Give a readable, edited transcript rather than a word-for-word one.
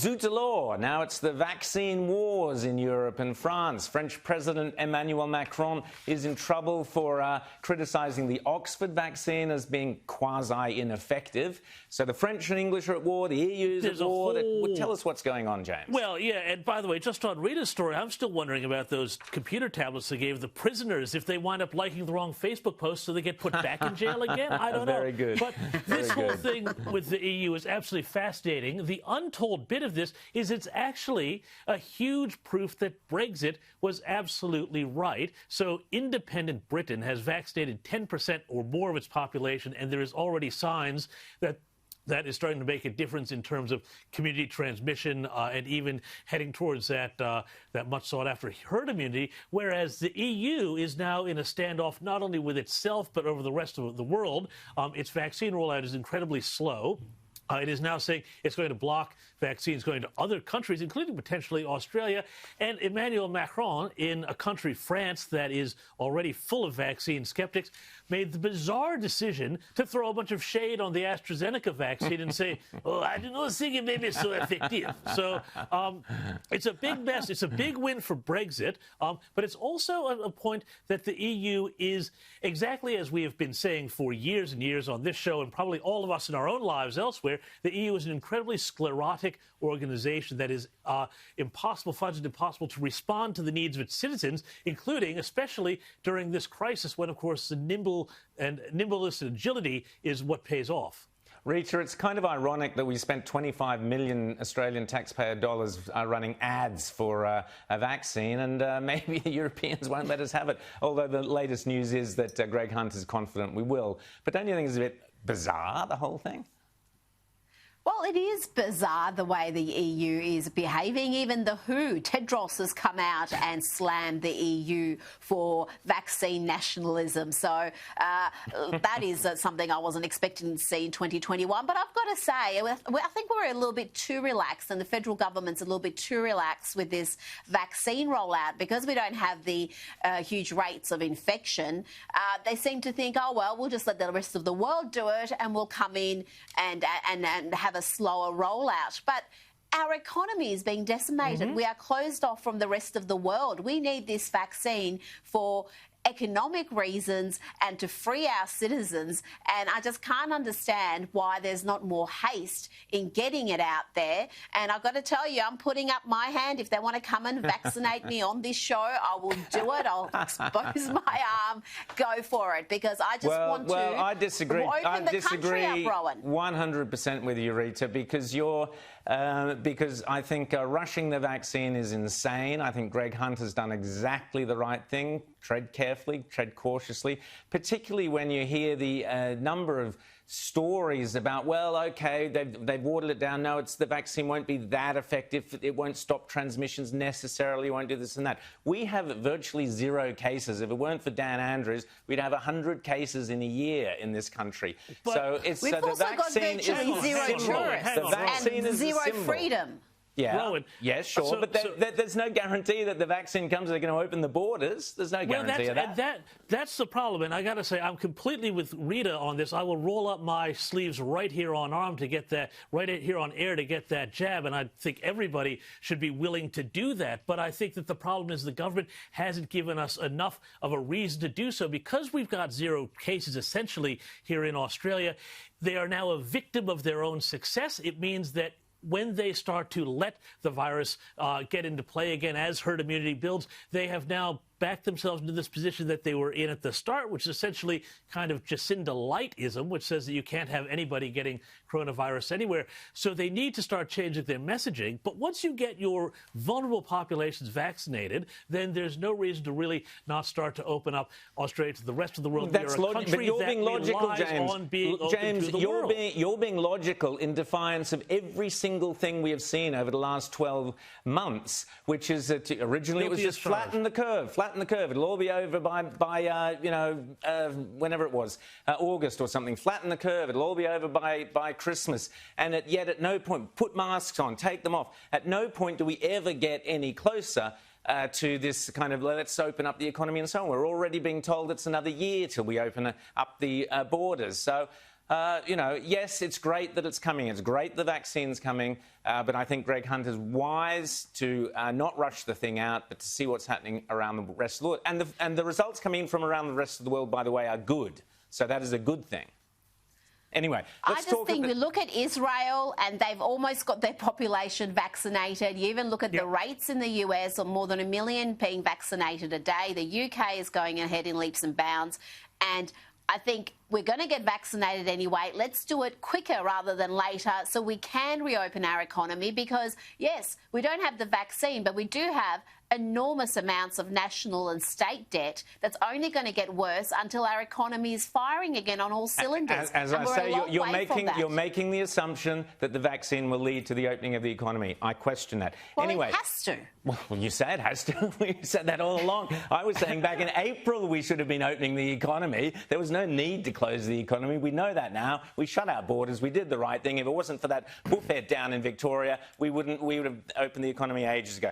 Zut alors. Now it's the vaccine wars in Europe and France. French President Emmanuel Macron is in trouble for criticising the Oxford vaccine as being quasi-ineffective. So the French and English are at war, the EU is at war. Tell us what's going on, James. Well, yeah, and by the way, just on Rita's story, I'm still wondering about those computer tablets they gave the prisoners if they wind up liking the wrong Facebook post so they get put back in jail again. I don't know. Very good. But this whole thing with the EU is absolutely fascinating. The untold bit of this is it's actually a huge proof that Brexit was absolutely right. So independent Britain has vaccinated 10% or more of its population, and there is already signs that that is starting to make a difference in terms of community transmission and even heading towards that much sought-after herd immunity, whereas the EU is now in a standoff not only with itself but over the rest of the world. Its vaccine rollout is incredibly slow. It is now saying it's going to block vaccines going to other countries, including potentially Australia. And Emmanuel Macron, in a country, France, that is already full of vaccine skeptics, made the bizarre decision to throw a bunch of shade on the AstraZeneca vaccine and say, oh, I do not think it may be so effective. So it's a big mess. It's a big win for Brexit. But it's also a point that the EU is, exactly as we have been saying for years and years on this show and probably all of us in our own lives elsewhere, the EU is an incredibly sclerotic organization that is impossible, fudged impossible to respond to the needs of its citizens, including, especially during this crisis when, of course, the nimbleness and agility is what pays off. Rita, it's kind of ironic that we spent 25 million Australian taxpayer dollars running ads for a vaccine, and maybe the Europeans won't let us have it, although the latest news is that Greg Hunt is confident we will. But don't you think it's a bit bizarre, the whole thing? Well, it is bizarre the way the EU is behaving. Even the WHO, Tedros, has come out and slammed the EU for vaccine nationalism. So that is something I wasn't expecting to see in 2021. But I've got to say, I think we're a little bit too relaxed, and the federal government's a little bit too relaxed with this vaccine rollout because we don't have the huge rates of infection. They seem to think, oh, well, we'll just let the rest of the world do it and we'll come in and have a slower rollout. But our economy is being decimated. We are closed off from the rest of the world. We need this vaccine for economic reasons and to free our citizens, and I just can't understand why there's not more haste in getting it out there. And I've got to tell you, I'm putting up my hand. If they want to come and vaccinate me on this show, I will do it. I'll expose my arm, go for it, because I just want to I disagree. open the country up, Rowan. 100% with you, Rita, because because I think rushing the vaccine is insane. I think Greg Hunt has done exactly the right thing. Tread carefully, tread cautiously, particularly when you hear the number of stories about, well, OK, they've watered it down. No, the vaccine won't be that effective. It won't stop transmissions necessarily. It won't do this and that. We have virtually 0 cases. If it weren't for Dan Andrews, we'd have 100 cases in a year in this country. But so we've also got virtually 0 tourists and 0 freedom. Yeah, Rowan, yes, sure, but there's no guarantee that the vaccine comes, they're going to open the borders. There's no guarantee of that. That's the problem, and I got to say, I'm completely with Rita on this. I will roll up my sleeves right here on arm to get that, right here on air to get that jab, and I think everybody should be willing to do that. But I think that the problem is the government hasn't given us enough of a reason to do so. Because we've got 0 cases essentially here in Australia, they are now a victim of their own success. It means that when they start to let the virus get into play again as herd immunity builds, they have now backed themselves into this position that they were in at the start, which is essentially kind of Jacinda Light-ism, which says that you can't have anybody getting coronavirus anywhere. So they need to start changing their messaging. But once you get your vulnerable populations vaccinated, then there's no reason to really not start to open up Australia to the rest of the world. That's logical, but you're being logical, James. You're being logical in defiance of every single thing we have seen over the last 12 months, which is that originally it was just flatten the curve. It'll all be over by whenever it was, August or something. Flatten the curve. It'll all be over by Christmas. And yet at no point, put masks on, take them off. At no point do we ever get any closer to this kind of let's open up the economy and so on. We're already being told it's another year till we open up the borders. So Yes, it's great that it's coming. It's great the vaccine's coming. But I think Greg Hunter's wise to not rush the thing out, but to see what's happening around the rest of the world. And the results coming from around the rest of the world, by the way, are good. So that is a good thing. Anyway, I just think you look at Israel and they've almost got their population vaccinated. You even look at the rates in the US of more than 1 million being vaccinated a day. The UK is going ahead in leaps and bounds. And I think we're going to get vaccinated anyway. Let's do it quicker rather than later so we can reopen our economy because, yes, we don't have the vaccine, but we do have enormous amounts of national and state debt that's only going to get worse until our economy is firing again on all cylinders. As I say, you're making the assumption that the vaccine will lead to the opening of the economy. I question that. Well, anyway, it has to. Well, you say it has to. You said that all along. I was saying back in April we should have been opening the economy. There was no need to close the economy. We know that now. We shut our borders. We did the right thing. If it wasn't for that buffet down in Victoria, we would have opened the economy ages ago.